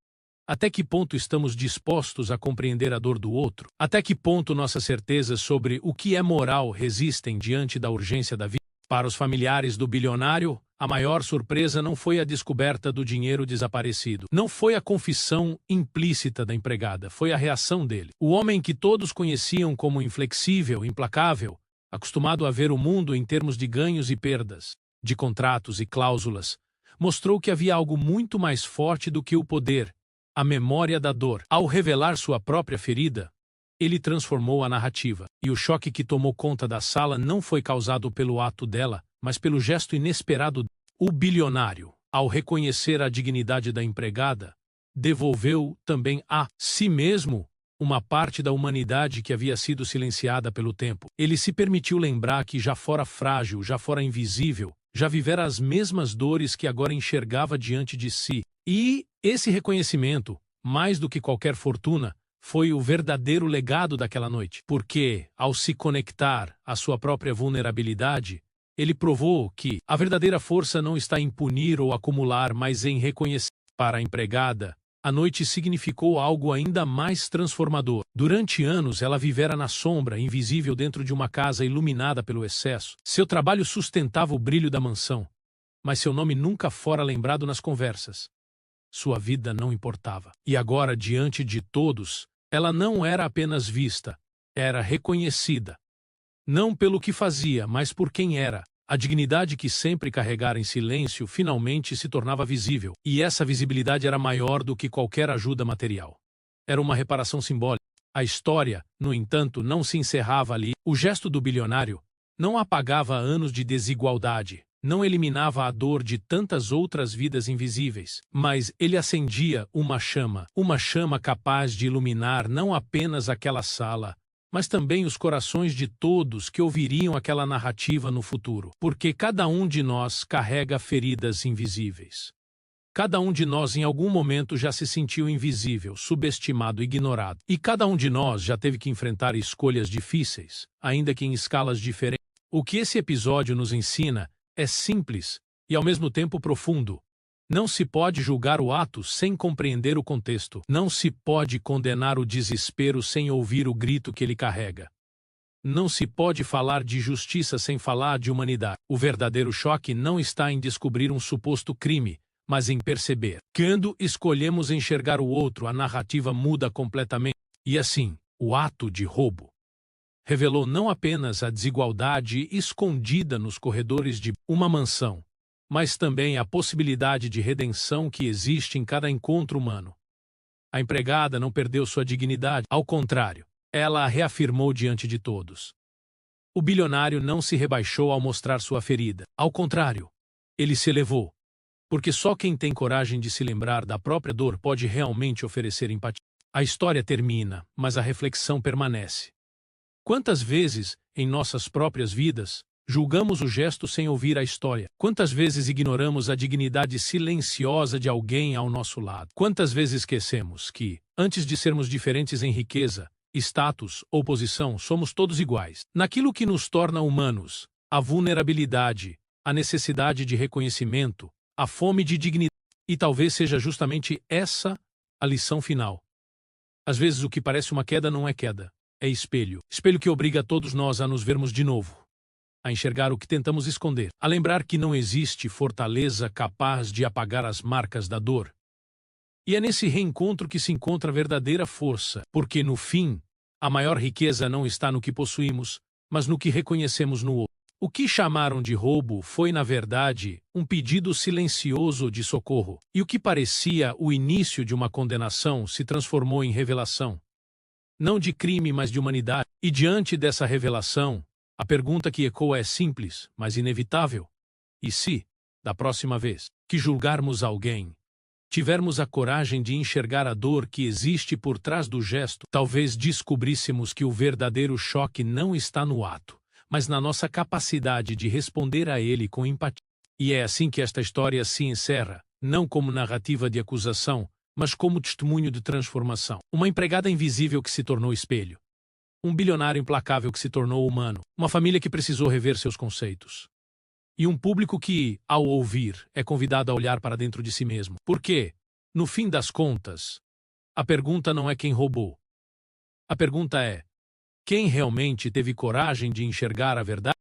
Até que ponto estamos dispostos a compreender a dor do outro? Até que ponto nossas certezas sobre o que é moral resistem diante da urgência da vida? Para os familiares do bilionário, a maior surpresa não foi a descoberta do dinheiro desaparecido. Não foi a confissão implícita da empregada, foi a reação dele. O homem que todos conheciam como inflexível, implacável, acostumado a ver o mundo em termos de ganhos e perdas, de contratos e cláusulas, mostrou que havia algo muito mais forte do que o poder, a memória da dor. Ao revelar sua própria ferida, Ele transformou a narrativa, e o choque que tomou conta da sala não foi causado pelo ato dela, mas pelo gesto inesperado. O bilionário, ao reconhecer a dignidade da empregada, devolveu também a si mesmo uma parte da humanidade que havia sido silenciada pelo tempo. Ele se permitiu lembrar que já fora frágil, já fora invisível, já vivera as mesmas dores que agora enxergava diante de si. E esse reconhecimento, mais do que qualquer fortuna, foi o verdadeiro legado daquela noite. Porque, ao se conectar à sua própria vulnerabilidade, ele provou que a verdadeira força não está em punir ou acumular, mas em reconhecer. Para a empregada, a noite significou algo ainda mais transformador. Durante anos, ela vivera na sombra, invisível dentro de uma casa iluminada pelo excesso. Seu trabalho sustentava o brilho da mansão, mas seu nome nunca fora lembrado nas conversas. Sua vida não importava. E agora, diante de todos, ela não era apenas vista, era reconhecida. Não pelo que fazia, mas por quem era. A dignidade que sempre carregara em silêncio finalmente se tornava visível, e essa visibilidade era maior do que qualquer ajuda material. Era uma reparação simbólica. A história, no entanto, não se encerrava ali. O gesto do bilionário não apagava anos de desigualdade, não eliminava a dor de tantas outras vidas invisíveis, mas ele acendia uma chama capaz de iluminar não apenas aquela sala, mas também os corações de todos que ouviriam aquela narrativa no futuro. Porque cada um de nós carrega feridas invisíveis. Cada um de nós em algum momento já se sentiu invisível, subestimado, ignorado. E cada um de nós já teve que enfrentar escolhas difíceis, ainda que em escalas diferentes. O que esse episódio nos ensina é simples e ao mesmo tempo profundo. Não se pode julgar o ato sem compreender o contexto. Não se pode condenar o desespero sem ouvir o grito que ele carrega. Não se pode falar de justiça sem falar de humanidade. O verdadeiro choque não está em descobrir um suposto crime, mas em perceber. Quando escolhemos enxergar o outro, a narrativa muda completamente. E assim, o ato de roubo revelou não apenas a desigualdade escondida nos corredores de uma mansão, mas também a possibilidade de redenção que existe em cada encontro humano. A empregada não perdeu sua dignidade, ao contrário, ela a reafirmou diante de todos. O bilionário não se rebaixou ao mostrar sua ferida, ao contrário, ele se elevou, porque só quem tem coragem de se lembrar da própria dor pode realmente oferecer empatia. A história termina, mas a reflexão permanece. Quantas vezes, em nossas próprias vidas, julgamos o gesto sem ouvir a história? Quantas vezes ignoramos a dignidade silenciosa de alguém ao nosso lado? Quantas vezes esquecemos que, antes de sermos diferentes em riqueza, status ou posição, somos todos iguais? Naquilo que nos torna humanos, a vulnerabilidade, a necessidade de reconhecimento, a fome de dignidade. E talvez seja justamente essa a lição final. Às vezes o que parece uma queda não é queda, é espelho. Espelho que obriga todos nós a nos vermos de novo, a enxergar o que tentamos esconder, a lembrar que não existe fortaleza capaz de apagar as marcas da dor. E é nesse reencontro que se encontra a verdadeira força, porque no fim, a maior riqueza não está no que possuímos, mas no que reconhecemos no outro. O que chamaram de roubo foi, na verdade, um pedido silencioso de socorro, e o que parecia o início de uma condenação se transformou em revelação. Não de crime, mas de humanidade. E diante dessa revelação, a pergunta que ecoa é simples, mas inevitável. E se, da próxima vez que julgarmos alguém, tivermos a coragem de enxergar a dor que existe por trás do gesto, talvez descobríssemos que o verdadeiro choque não está no ato, mas na nossa capacidade de responder a ele com empatia. E é assim que esta história se encerra, não como narrativa de acusação, mas como testemunho de transformação. Uma empregada invisível que se tornou espelho. Um bilionário implacável que se tornou humano. Uma família que precisou rever seus conceitos. E um público que, ao ouvir, é convidado a olhar para dentro de si mesmo. Porque, no fim das contas, a pergunta não é quem roubou. A pergunta é: quem realmente teve coragem de enxergar a verdade?